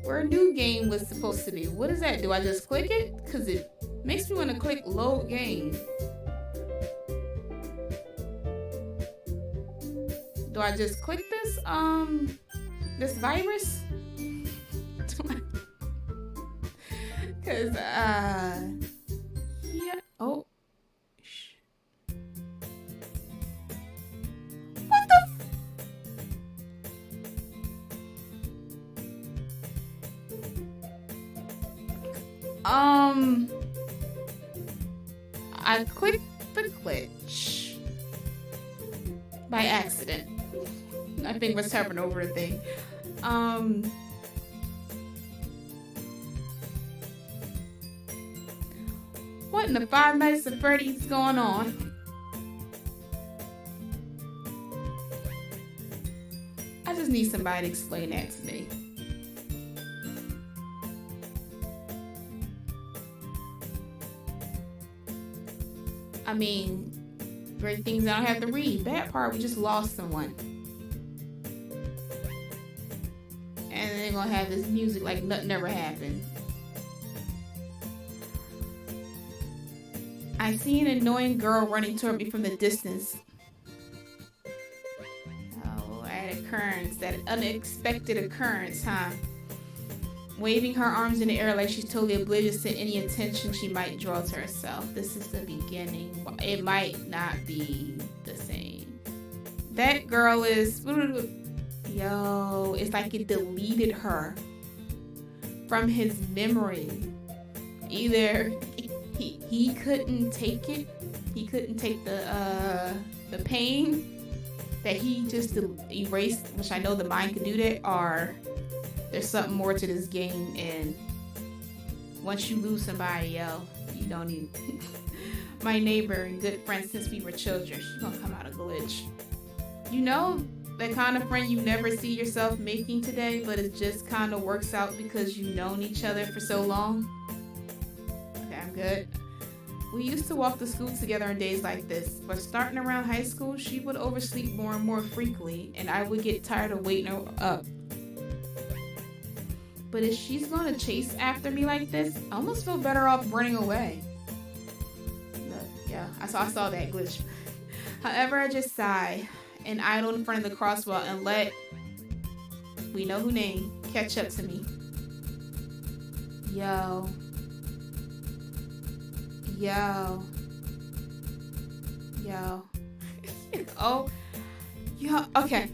where a new game was supposed to be. What is that? Do I just click it? Because it makes me want to click load game. Do I just click this virus? Because, yeah. Oh. What the? I clicked the glitch by accident. I think was tapping over a thing. What in the Five Nights at Freddy's going on? I just need somebody to explain that to me. I mean, great things I don't have to read. Bad part, we just lost someone. And they're gonna have this music like nothing ever happened. I see an annoying girl running toward me from the distance. Oh, that unexpected occurrence, huh? Waving her arms in the air like she's totally oblivious to any attention she might draw to herself. This is the beginning. It might not be the same. That girl is... Yo, it's like it deleted her from his memory. Either he couldn't take it. He couldn't take the pain that he just erased, which I know the mind could do that, or there's something more to this game, and once you lose somebody, yo, you don't need... My neighbor and good friend since we were children, she's gonna come out a glitch. You know, the kind of friend you never see yourself making today, but it just kind of works out because you've known each other for so long. Okay, I'm good. We used to walk to school together on days like this, but starting around high school, she would oversleep more and more frequently, and I would get tired of waiting her up. But if she's gonna chase after me like this, I almost feel better off running away. Look, yeah, I saw that glitch. However, I just sigh and idle in front of the crosswalk and let we know who name catch up to me. Yo. Oh, yo. Okay.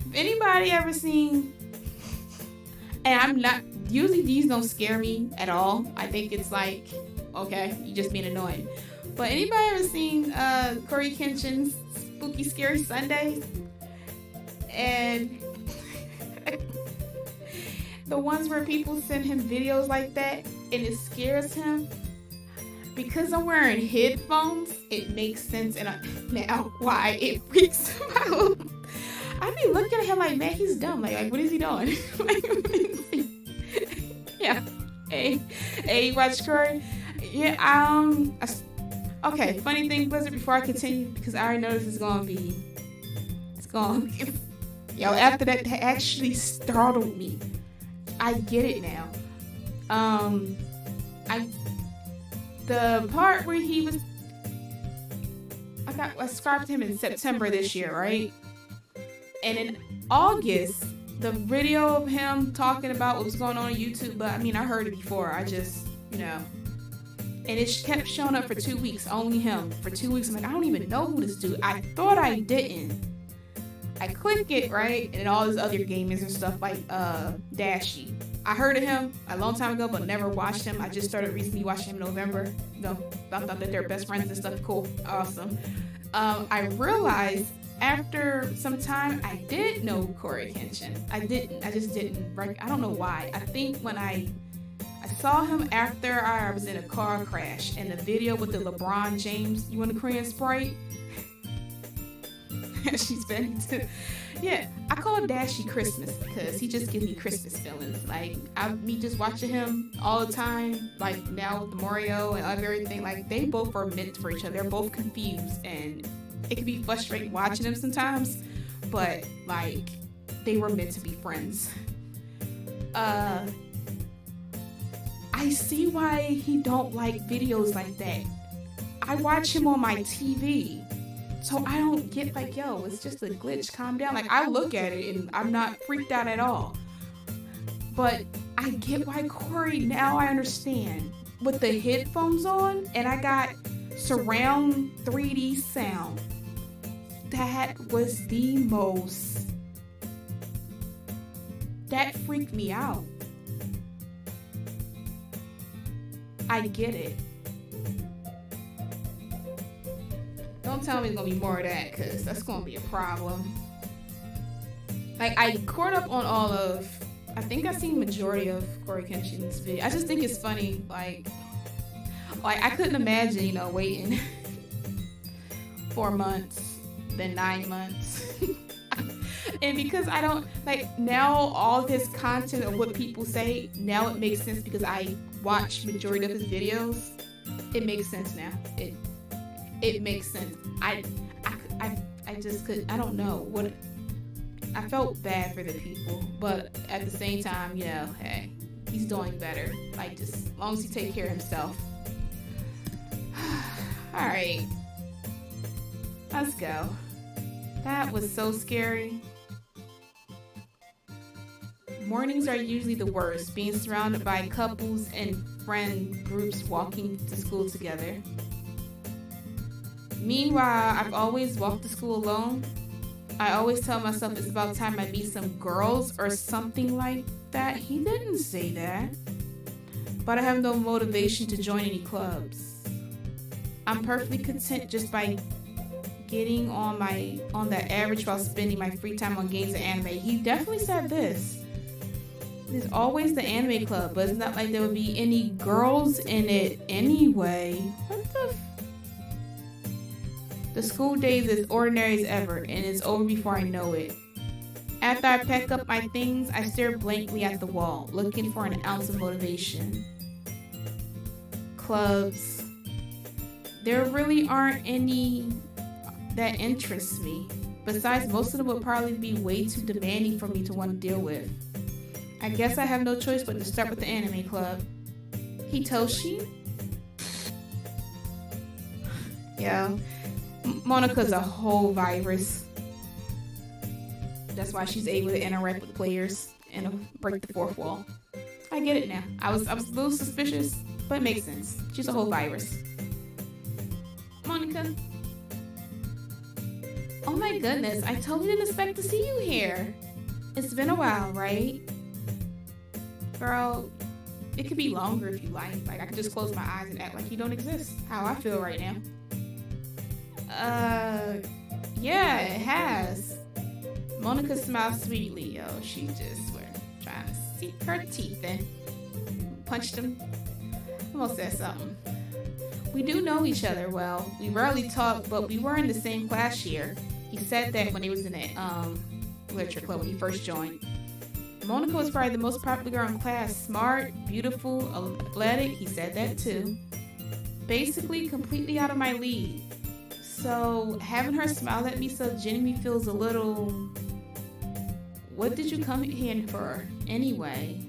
If anybody ever seen, and I'm not, usually these don't scare me at all. I think it's like, okay, you just being annoying. But anybody ever seen Corey Kenshin's Spooky Scary Sundays? And the ones where people send him videos like that and it scares him. Because I'm wearing headphones, it makes sense and now why it freaks him out. I be looking at him like, man, he's dumb. Like what is he doing? Yeah. Hey, watch Corey. Yeah. Okay. Funny thing, Blizzard. Before I continue, because I already know this is gonna be. It's gonna. Yo, after that actually startled me. I get it now. The part where he was. I subscribed to him in September this year, right? And in August, the video of him talking about what was going on YouTube, but I mean, I heard it before. I just, and it kept showing up for 2 weeks, only him. For 2 weeks, I'm like, I don't even know who this dude. I thought I didn't. I click it, right? And all these other gamers and stuff like Dashy. I heard of him a long time ago, but never watched him. I just started recently watching him in November. I thought that they're best friends and stuff. Cool. Awesome. I realized after some time, I did know Corey Kenshin. I just didn't. I don't know why. I think when I saw him after I was in a car crash, and the video with the LeBron James, you want a Korean Sprite? She's been to, yeah. I call Dashy Christmas because he just gives me Christmas feelings. Like me just watching him all the time. Like now with the Mario and everything. Like they both are meant for each other. They're both confused, and it can be frustrating watching them sometimes. But like they were meant to be friends. I see why he don't like videos like that. I watch him on my TV. So I don't get like, yo, it's just a glitch, calm down. Like, I look at it and I'm not freaked out at all. But I get why Corey, now I understand. With the headphones on and I got surround 3D sound. That was the most... That freaked me out. I get it. Don't tell me it's gonna be more of that, because that's gonna be a problem. Like, I caught up on all of... I think I've seen the majority of Corey Kenshin's video. I just think it's funny, like I couldn't imagine, you know, waiting 4 months, then 9 months. And because I don't, like, now all this content of what people say, now it makes sense because I watch majority of his videos. It makes sense now. It makes sense. I just could, I don't know what... I felt bad for the people, but at the same time, you know, hey, he's doing better. Like, just as long as he take care of himself. All right, let's go. That was so scary. Mornings are usually the worst, being surrounded by couples and friend groups walking to school together. Meanwhile, I've always walked to school alone. I always tell myself it's about time I meet some girls or something like that. He didn't say that. But I have no motivation to join any clubs. I'm perfectly content just by getting on the average while spending my free time on games and anime. He definitely said this. There's always the anime club, but it's not like there would be any girls in it anyway. What the The school day is as ordinary as ever, and it's over before I know it. After I pack up my things, I stare blankly at the wall, looking for an ounce of motivation. Clubs. There really aren't any that interest me. Besides, most of them would probably be way too demanding for me to want to deal with. I guess I have no choice but to start with the anime club. Hitoshi? Yeah. Monica's a whole virus. That's why she's able to interact with players and break the fourth wall. I get it now. I was a little suspicious, but it makes sense. She's a whole virus. Monica. Oh my goodness, I totally didn't expect to see you here. It's been a while, right? Girl, it could be longer if you like. Like, I could just close my eyes and act like you don't exist. How I feel right now. Yeah, it has. Monica smiled sweetly, yo. She just were trying to sink her teeth in. Punched him. Almost said something. We do know each other well. We rarely talk, but we were in the same class year. He said that when he was in the literature club when he first joined. Monica was probably the most popular girl in class. Smart, beautiful, athletic. He said that too. Basically, completely out of my league. So, having her smile at me so genuinely feels a little... What did you come here for, anyway?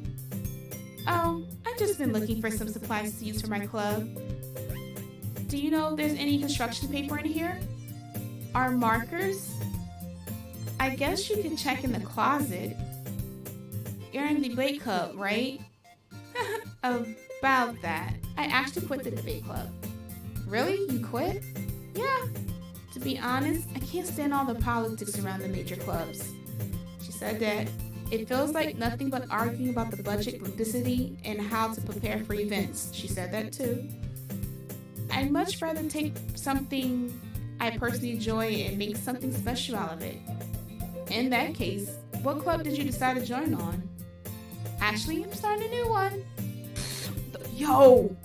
Oh, I've just been looking for some supplies to use for my club. Do you know if there's any construction paper in here? Or markers? I guess you can check in the closet. You're in the debate club, right? About that. I actually quit the debate club. Really? You quit? Yeah. To be honest, I can't stand all the politics around the major clubs. She said that it feels like nothing but arguing about the budget, publicity, and how to prepare for events. She said that too. I'd much rather take something I personally enjoy and make something special out of it. In that case, what club did you decide to join on? Actually, I'm starting a new one. Yo!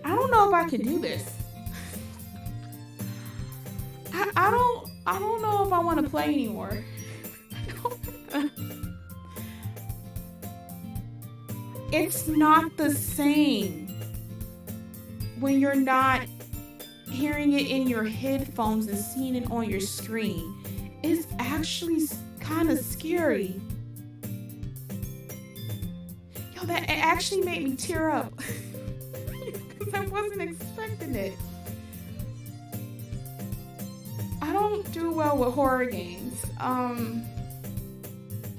I don't know if I can do this. I don't know if I want to play anymore. It's not the same when you're not hearing it in your headphones and seeing it on your screen. It's actually kind of scary. Oh, that it actually made me tear up. Because I wasn't expecting it. I don't do well with horror games.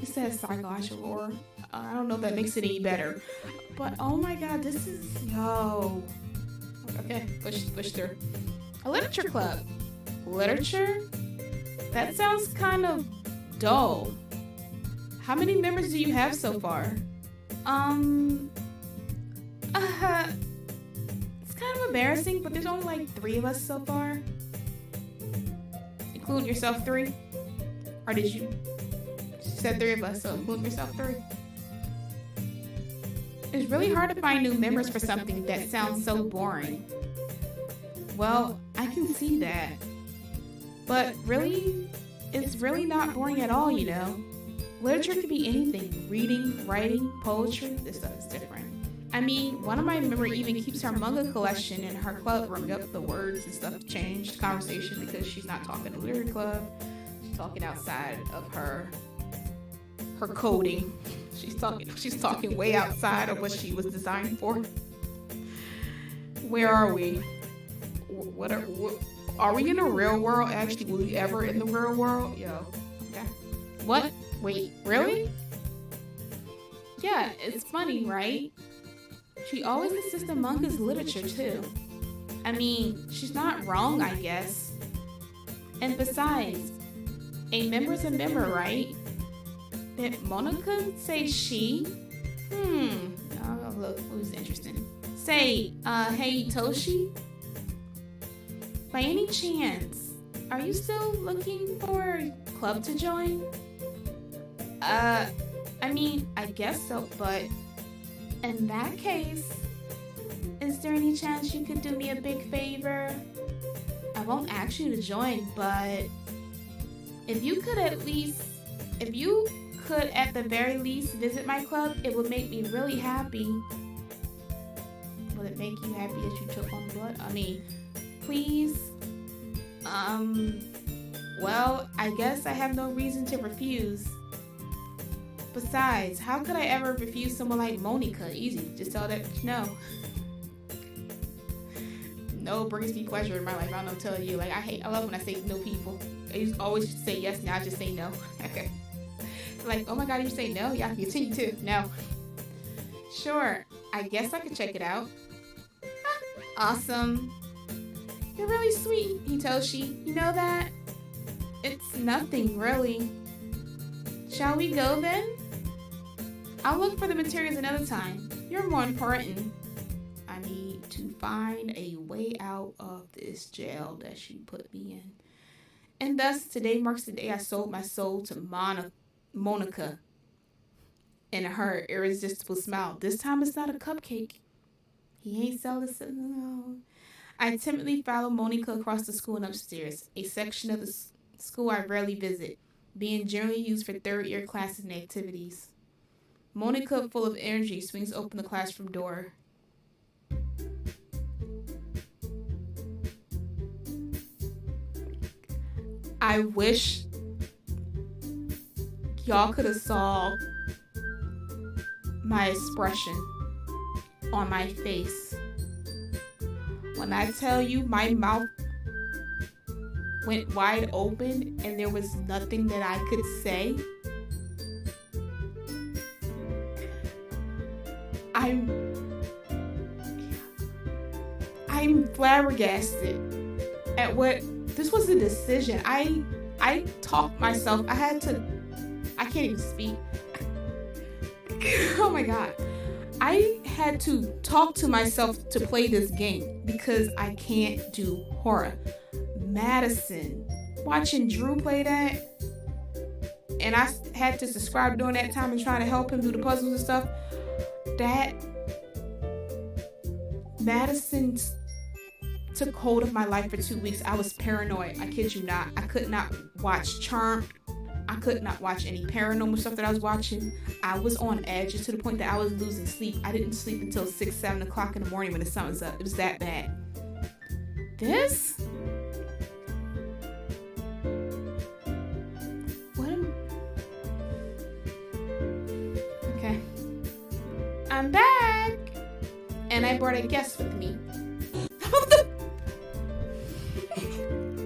It says psychological horror. I don't know if that makes it any better. But oh my god, this is okay, push through. A literature club. Literature? That sounds kind of dull. How many members do you have so far? It's kind of embarrassing, but there's only like 3 of us so far. Including yourself 3? Or did you? She said 3 of us, so including yourself 3. It's really hard to find new members for something that sounds so boring. Well, I can see that. But really, it's really not boring at all, you know. Literature could be anything. Reading, writing, poetry, this stuff is different. I mean, one of my members even keeps her manga collection in her club room. Yep, the words and stuff changed conversation because she's not talking to Literary Club. She's talking outside of her coding. She's talking way outside of what she was designed for. Where are we? What are we in the real world? Actually, were we ever in the real world? Yo. Okay. What? Wait, really? Yeah, it's funny, right? She always insists on manga's literature too. I mean, she's not wrong, I guess. And besides, a member's a member, right? Did Monica say she? Oh, look, who's interesting. Say, hey, Toshi? By any chance, are you still looking for a club to join? I mean, I guess so, but in that case, is there any chance you could do me a big favor? I won't ask you to join, but if you could at the very least visit my club, it would make me really happy. Will it make you happy that you took on blood? I mean, please. Well, I guess I have no reason to refuse. Besides, how could I ever refuse someone like Monica? Easy, just tell that no. No brings me pleasure in my life. I don't know, tell you. Like, I love when I say no people. I used to always say yes, now I just say no. Okay. Like, oh my god, you say no? Yeah, I can continue too. No. Sure, I guess I could check it out. Awesome. You're really sweet, Hitoshi. You know that? It's nothing, really. Shall we go then? I'll look for the materials another time. You're more important. I need to find a way out of this jail that she put me in. And thus, today marks the day I sold my soul to Monica. And her irresistible smile. This time it's not a cupcake. He ain't selling this. No. I timidly follow Monica across the school and upstairs, a section of the school I rarely visit, being generally used for third-year classes and activities. Monica, full of energy, swings open the classroom door. I wish y'all could have saw my expression on my face. When I tell you my mouth went wide open and there was nothing that I could say, I'm flabbergasted at what this was a decision. I talked myself. I can't even speak. Oh my god. I had to talk to myself to play this game because I can't do horror. Madison, watching Drew play that, and I had to subscribe during that time and trying to help him do the puzzles and stuff. That Madison took hold of my life for 2 weeks. I was paranoid. I kid you not. I could not watch Charmed. I could not watch any paranormal stuff that I was watching. I was on edge to the point that I was losing sleep. I didn't sleep until 6, 7 o'clock in the morning when the sun was up. It was that bad. This? Okay. I'm back. And I brought a guest with me.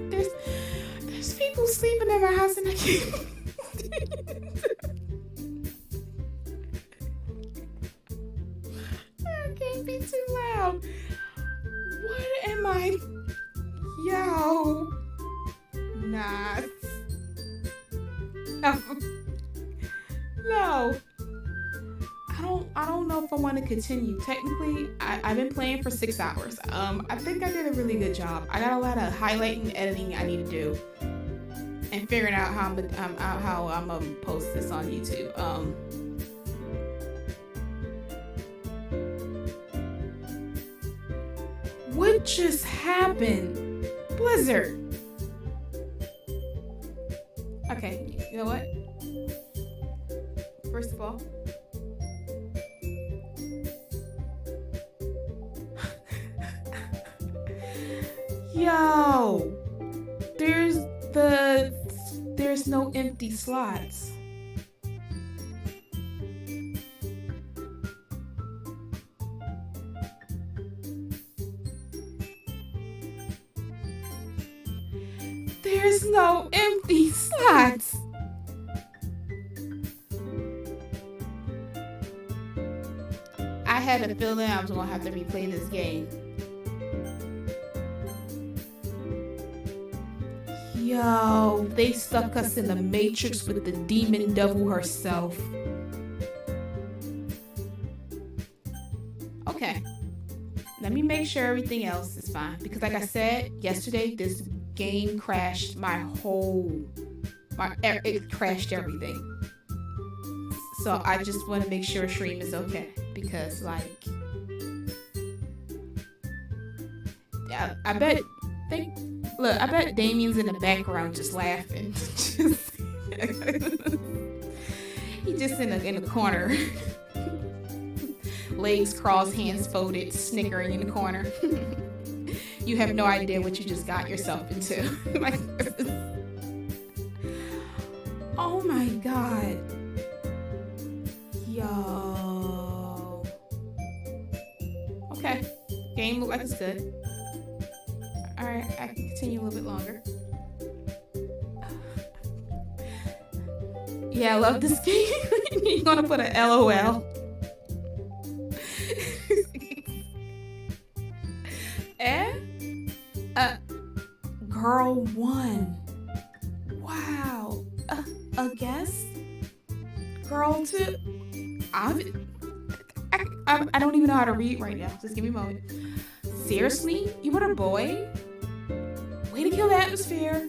There's people sleeping in my house and I can't. I can't be too loud. What am I? Yo. Nah. No. I don't know if I want to continue. Technically, I've been playing for 6 hours. I think I did a really good job. I got a lot of highlighting and editing I need to do, and figuring out how I'm gonna post this on YouTube. What just happened? Blizzard. Okay, you know what? First of all, yo, there's no empty slots. There's no empty slots. I had a feeling I was gonna have to replay this game. Yo, they stuck us in the Matrix with the demon devil herself. Okay, let me make sure everything else is fine, because like I said yesterday, this game crashed it crashed everything. So I just want to make sure stream is okay, because like, yeah, I bet Damien's in the background just laughing. He just in the corner. Legs crossed, hands folded, snickering in the corner. You have no idea what you just got yourself into. Like, oh my god. Yo. Okay. Game look like it's good. Alright, I can continue a little bit longer. Yeah, I love this game. You're gonna put a LOL. Girl 1. Wow. A guess? Girl 2. I don't even know how to read right now. Just give me a moment. Seriously? You want a boy? Way to kill the atmosphere.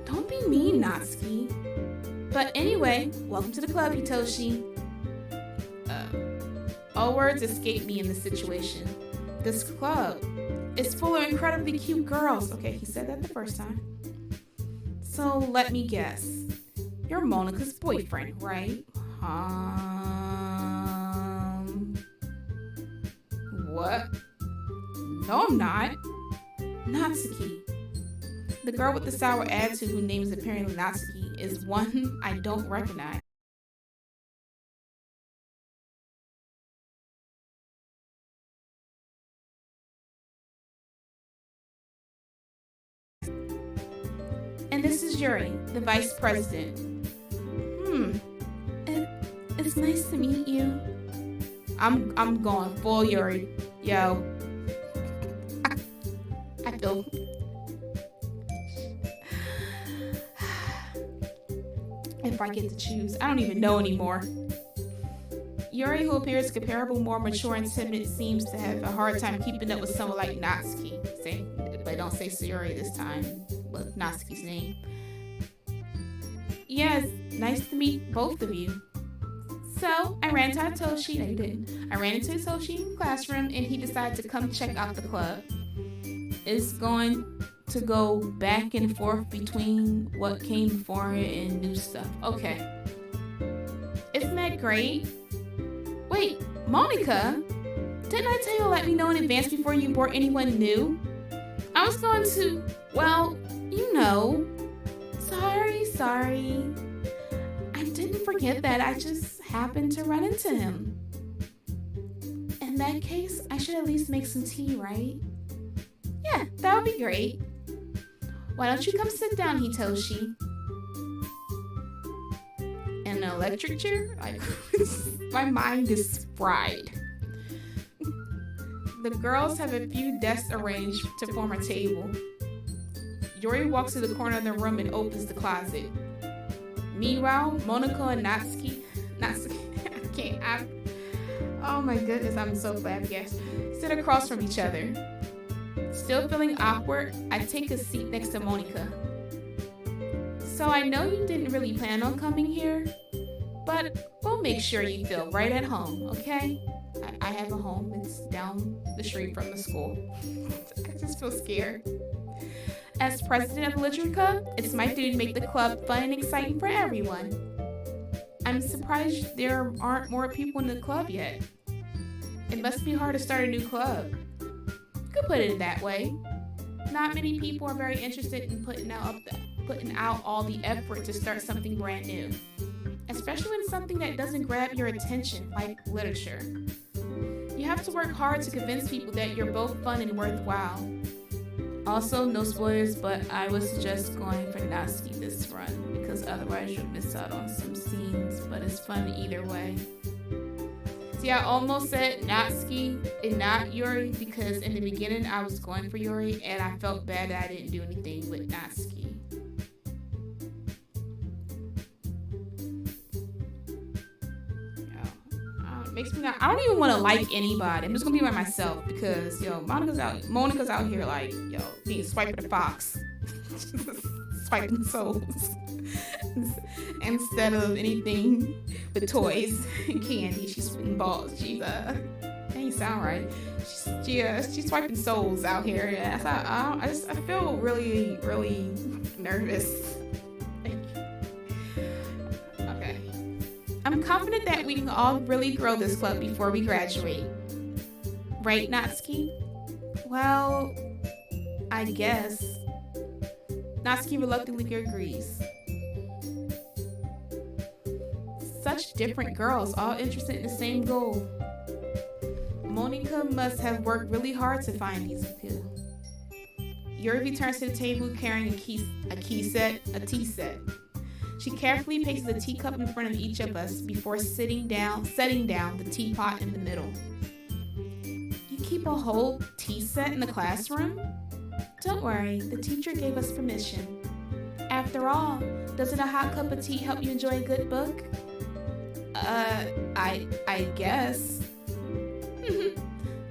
Don't be mean, Natsuki. But anyway, welcome to the club, Hitoshi. All words escape me in this situation. This club is full of incredibly cute girls. Okay, he said that the first time. So let me guess. You're Monika's boyfriend, right? What? No, I'm not. Natsuki. The girl with the sour attitude, whose name is apparently Natsuki, is one I don't recognize. And this is Yuri, the vice president. It's nice to meet you. I'm going full Yuri. Yo. I feel... If I get to choose, I don't even know anymore. Yuri, who appears comparable, more mature and timid, seems to have a hard time keeping up with someone like Natsuki. But don't say Yuri this time. But Natsuki's name. Yes, nice to meet both of you. So, I ran into Hitoshi. No, you didn't. I ran into Hitoshi in the classroom, and he decided to come check out the club. It's going to go back and forth between what came before it and new stuff. Okay. Isn't that great? Wait, Monica? Didn't I tell you to let me know in advance before you brought anyone new? I was going to, well, you know. Sorry. I didn't forget that. I just happened to run into him. that case, I should at least make some tea, right? Yeah, that would be great. Why don't you come sit down, Hitoshi? In an electric chair? My mind is fried. The girls have a few desks arranged to form a table. Yuri walks to the corner of the room and opens the closet. Meanwhile, Monoko and Natsuki, oh my goodness, I'm so flabbergasted, sit across from each other. Still feeling awkward, I take a seat next to Monica. So I know you didn't really plan on coming here, but we'll make sure you feel right at home, okay? I have a home. It's down the street from the school. I just feel scared. As president of the Literature Club, it's my duty to make the club fun and exciting for everyone. I'm surprised there aren't more people in the club yet. It must be hard to start a new club. You could put it that way. Not many people are very interested in putting out all the effort to start something brand new, especially when something that doesn't grab your attention, like literature. You have to work hard to convince people that you're both fun and worthwhile. Also, no spoilers, but I was just going for Natsuki this run, because otherwise you'll miss out on some scenes, but it's fun either way. See, I almost said Natsuki and not Yuri, because in the beginning I was going for Yuri, and I felt bad that I didn't do anything with Natsuki. Makes me not. I don't even want to like anybody. I'm just gonna be by myself because Monica's out here like being swiping the fox, swiping souls instead of anything but toys and candy. She's swiping balls. That ain't sound right. She's swiping souls out here. Yeah, I feel really really nervous. I'm confident that we can all really grow this club before we graduate. Right, Natsuki? Well, I guess. Natsuki reluctantly agrees. Such different girls, all interested in the same goal. Monica must have worked really hard to find these two. Yuri returns to the table carrying a tea set. She carefully places a teacup in front of each of us before setting down the teapot in the middle. You keep a whole tea set in the classroom? Don't worry, the teacher gave us permission. After all, doesn't a hot cup of tea help you enjoy a good book? I guess.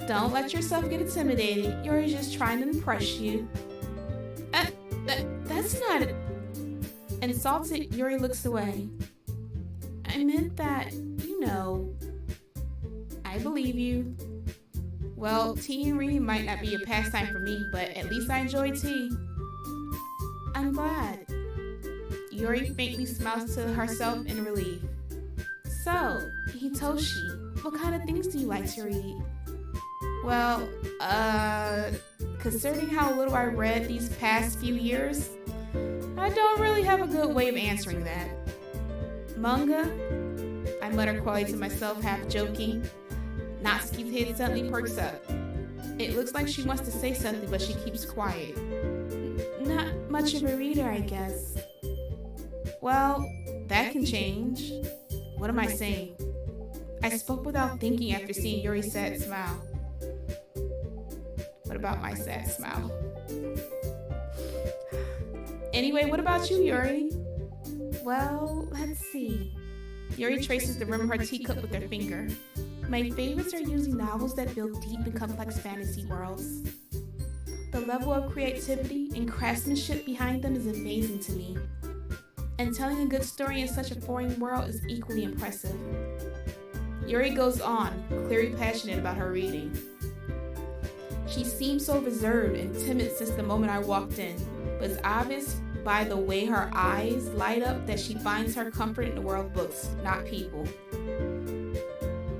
Don't let yourself get intimidated. You're just trying to impress you. That's not it. Insulted, Yuri looks away. I meant that, I believe you. Well, tea and reading might not be a pastime for me, but at least I enjoy tea. I'm glad. Yuri faintly smiles to herself in relief. So, Hitoshi, what kind of things do you like to read? Well, considering how little I read these past few years, I don't really have a good way of answering that. Manga? I mutter quietly to myself, half joking. Natsuki's head suddenly perks up. It looks like she wants to say something, but she keeps quiet. Not much of a reader, I guess. Well, that can change. What am I saying? I spoke without thinking after seeing Yuri's sad smile. What about my sad smile? Anyway, what about you, Yuri? Well, let's see. Yuri traces the rim of her teacup with her finger. My favorites are usually novels that build deep and complex fantasy worlds. The level of creativity and craftsmanship behind them is amazing to me. And telling a good story in such a foreign world is equally impressive. Yuri goes on, clearly passionate about her reading. She seemed so reserved and timid since the moment I walked in, but it's obvious by the way her eyes light up that she finds her comfort in the world of books, not people.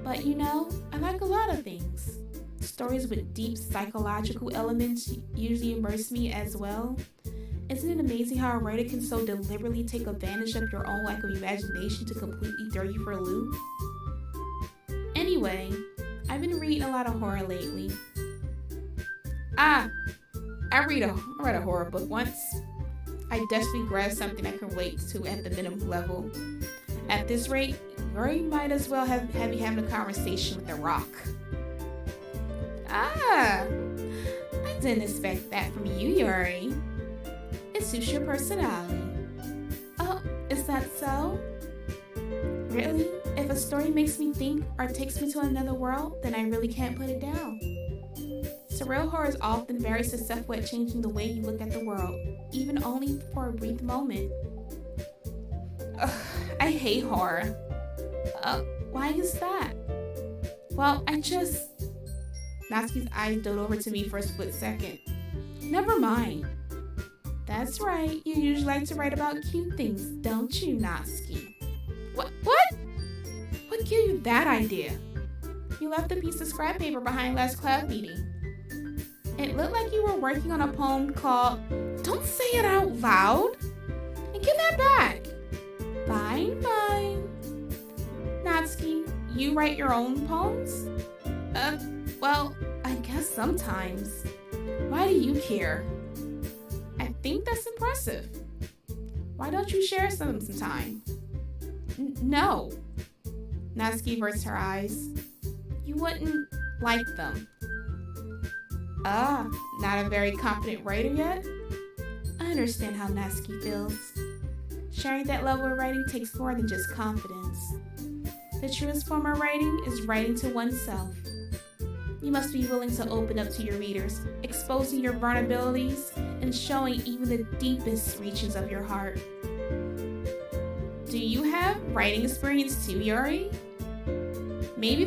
But I like a lot of things. Stories with deep psychological elements usually immerse me as well. Isn't it amazing how a writer can so deliberately take advantage of your own lack of imagination to completely throw you for a loop? Anyway, I've been reading a lot of horror lately. I read a horror book once. I desperately grabbed something I can relate to at the minimum level. At this rate, Yuri might as well have you having a conversation with a rock. I didn't expect that from you, Yuri. It suits your personality. Oh, is that so? Really? If a story makes me think or takes me to another world, then I really can't put it down. Surreal horror is often very successful at changing the way you look at the world, even only for a brief moment. Ugh, I hate horror. Why is that? Well, Natsuki's eyes dove over to me for a split second. Never mind. That's right, you usually like to write about cute things, don't you, Natsuki? What? What gave you that idea? You left a piece of scrap paper behind last class meeting. It looked like you were working on a poem called Don't Say It Out Loud! And give that back! Fine. Natsuki, you write your own poems? Well, I guess sometimes. Why do you care? I think that's impressive. Why don't you share some sometime? No. Natsuki averts her eyes. You wouldn't like them. Not a very confident writer yet? I understand how Natsuki feels. Sharing that level of writing takes more than just confidence. The truest form of writing is writing to oneself. You must be willing to open up to your readers, exposing your vulnerabilities and showing even the deepest reaches of your heart. Do you have writing experience too, Yuri? Maybe